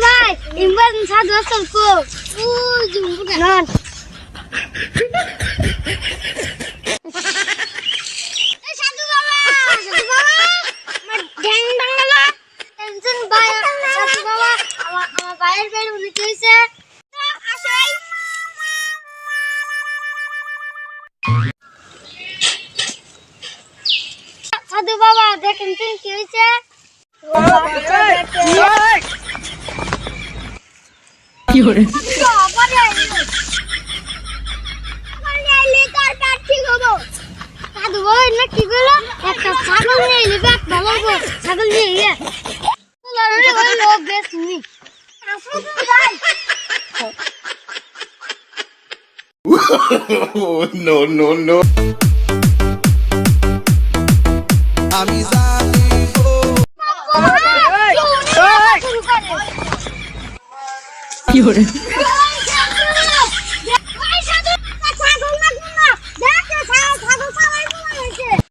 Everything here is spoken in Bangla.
ভাই ইমরান সাধু আসল কো নন সাধু বাবা আমার ঢ্যাং ভাঙালো টেনশন ভাই সাধু বাবা আমার ভাইয়ের পেট উঠে হইছে আসেই সাধু বাবা দেখেন কি হইছে কি হরে সাধু বাবা না কি বলো একটা ছাগল নিয়ে এলে বেশ ভালো হবে ছাগল নিয়ে ইয়ে ওই লোক বেশ নি No, no, no. আমি জানি কি হরে